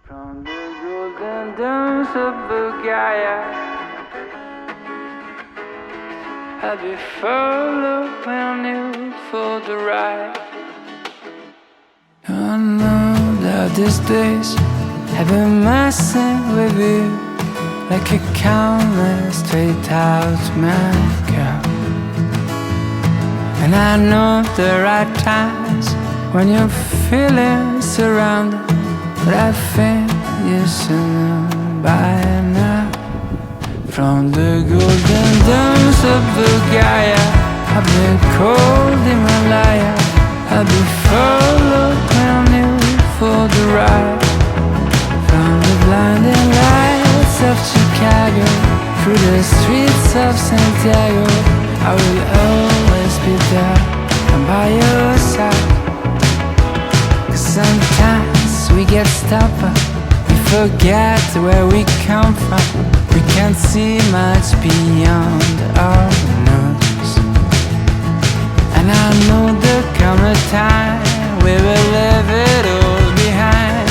From the golden dunes of Bulgaria, I'll be following you for the ride. I know that these days I've been messing with you like a countless straight out makeup. And I know the right times when you're feeling surrounded, but I think you should know by now. From the golden dunes of Bulgaria, I've been cold Himalaya, I'll be following you for the ride. From the blinding lights of Chicago through the streets of Santuario, I will always be there and by your side. 'Cause sometimes we get stubborn, we forget where we come from. We can't see much beyond our nose. And I know there'll come a time we will leave it all behind.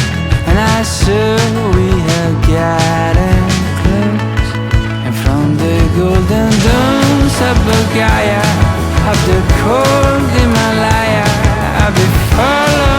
And I'm sure we are getting close. And from the golden dunes of Bulgaria, up the cold Himalaya, I'll be following